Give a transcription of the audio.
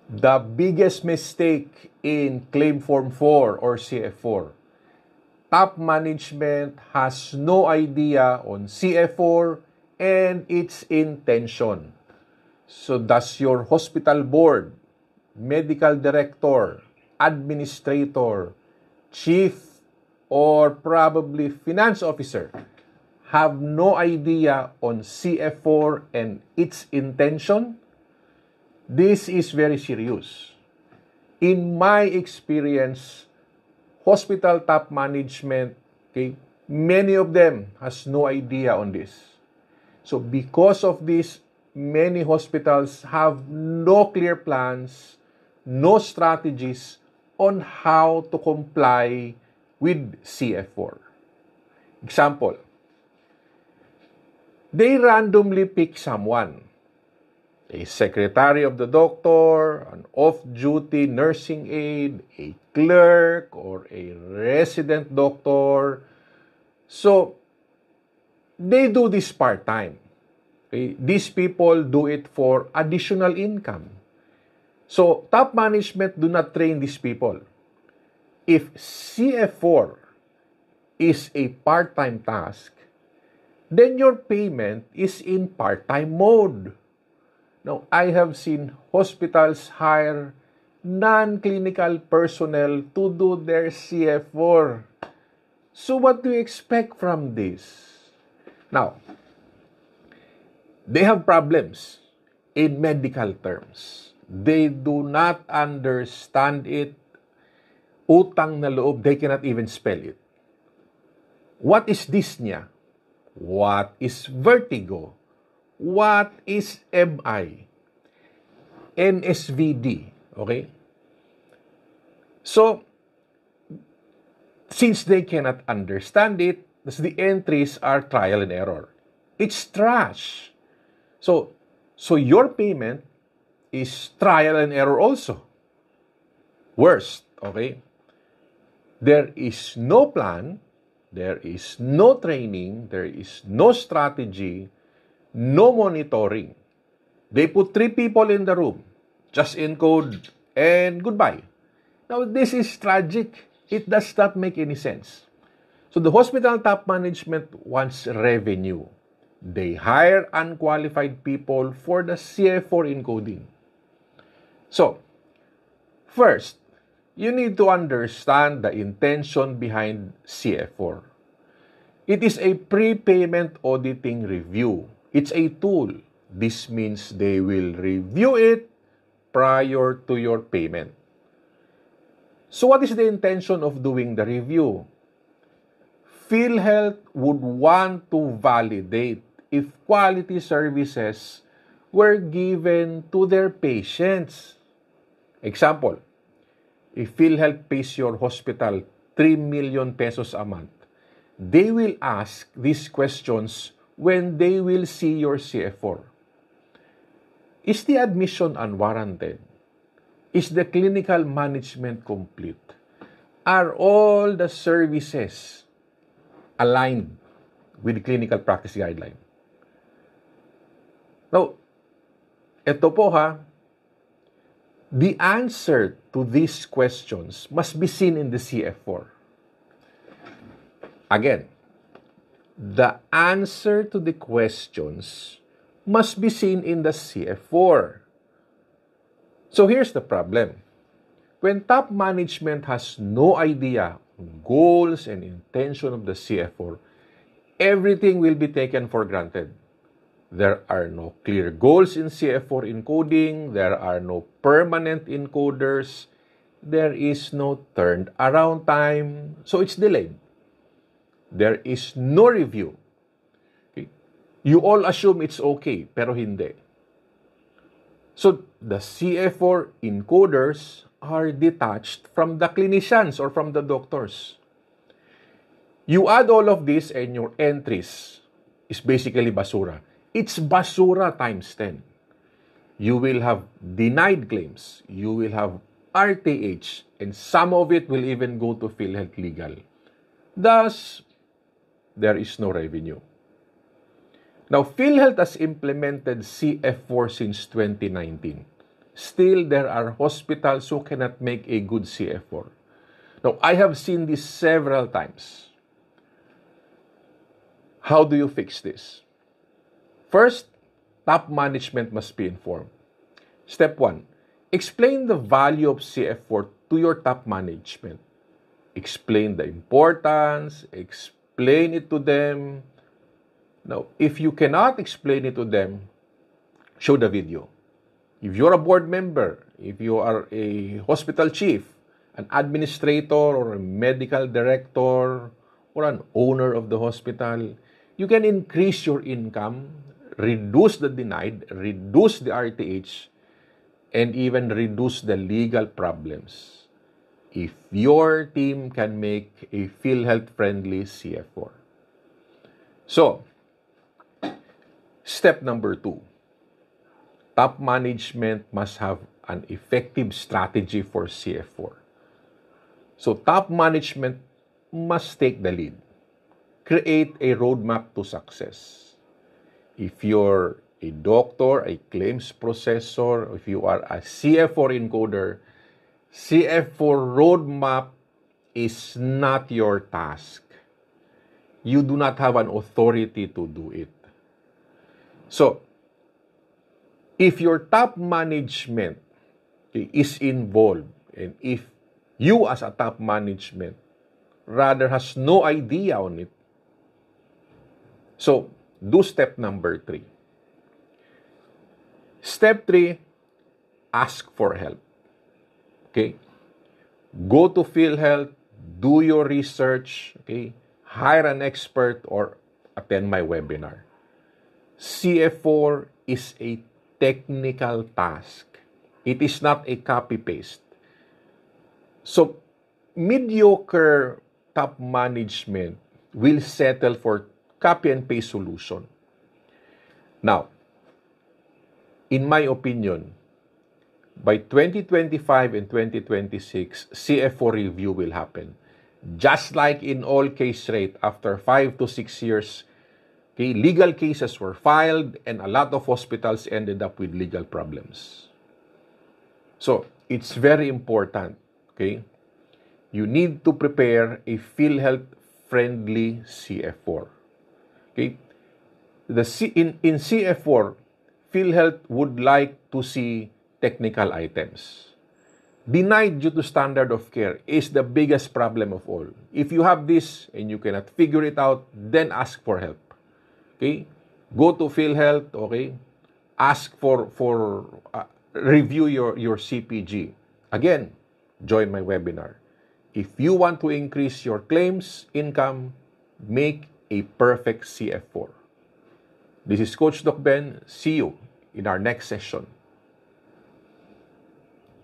The biggest mistake in Claim Form 4 or CF4. Top management has no idea on CF4 and its intention. So does your hospital board, medical director, administrator, chief, or probably finance officer have no idea on CF4 and its intention? This is very serious. In my experience, hospital top management, okay, many of them has no idea on this. So because of this, many hospitals have no clear plans, no strategies on how to comply with CF4. Example, they randomly pick someone, a secretary of the doctor, an off-duty nursing aide, a clerk, or a resident doctor. So, they do this part-time. Okay? These people do it for additional income. So, top management do not train these people. If CF4 is a part-time task, then your payment is in part-time mode. Now, I have seen hospitals hire non-clinical personnel to do their CF4. So what do you expect from this? Now, they have problems in medical terms. They do not understand it. Utang na loob, they cannot even spell it. What is dyspnea? What is vertigo? What is MI? NSVD. Okay? So, since they cannot understand it, the entries are trial and error. It's trash. So your payment is trial and error also. Worst, okay? There is no plan, there is no training, there is no strategy, no monitoring. They put 3 people in the room, just encode and goodbye. Now, this is tragic. It does not make any sense. So, the hospital top management wants revenue. They hire unqualified people for the CF4 encoding. So, first, you need to understand the intention behind CF4. It is a prepayment auditing review. It's a tool. This means they will review it prior to your payment. So what is the intention of doing the review? PhilHealth would want to validate if quality services were given to their patients. Example, if PhilHealth pays your hospital 3 million pesos a month, they will ask these questions when they will see your CF4. Is the admission unwarranted? Is the clinical management complete? Are all the services aligned with the clinical practice guideline? Now, ito po the answer to these questions must be seen in the CF4. Again, the answer to the questions must be seen in the CF4. So here's the problem. When top management has no idea on goals and intention of the CF4, everything will be taken for granted. There are no clear goals in CF4 encoding. There are no permanent encoders. There is no turned around time. So it's delayed. There is no review. Okay? You all assume it's okay, pero hindi. So the CF4 encoders are detached from the clinicians or from the doctors. You add all of this and your entries is basically basura. It's basura times 10. You will have denied claims. You will have RTH. And some of it will even go to PhilHealth Legal. Thus, there is no revenue. Now, PhilHealth has implemented CF4 since 2019. still there are hospitals who cannot make a good CF4. Now, I have seen this several times. How do you fix this? First, top management must be informed. Step 1, explain the value of CF4 to your top management. Explain the importance, explain it to them. Now, if you cannot explain it to them, show the video. If you're a board member, if you are a hospital chief, an administrator or a medical director or an owner of the hospital, you can increase your income, reduce the denied, reduce the RTH, and even reduce the legal problems if your team can make a PhilHealth-friendly CF4. So, step number 2. Top management must have an effective strategy for CF4. So, top management must take the lead. Create a roadmap to success. If you're a doctor, a claims processor, if you are a CF4 encoder, CF4 roadmap is not your task. You do not have an authority to do it. So, if your top management is involved, and if you as a top management rather has no idea on it, so do step number 3. Step 3, ask for help. Okay? Go to PhilHealth, do your research, okay? Hire an expert or attend my webinar. CF4 is a technical task. It is not a copy-paste. So, mediocre top management will settle for copy and paste solution. Now, in my opinion, by 2025 and 2026, CF4 review will happen. Just like in all case rate, after 5 to 6 years, okay, legal cases were filed and a lot of hospitals ended up with legal problems. So, it's very important, okay? You need to prepare a PhilHealth-friendly CF4. Okay? In CF4, PhilHealth would like to see technical items. Denied due to standard of care is the biggest problem of all. If you have this and you cannot figure it out, then ask for help. Okay? Go to PhilHealth, okay? Ask for review your CPG. Again, join my webinar. If you want to increase your claims income, make a perfect CF4. This is Coach Doc Ben. See you in our next session.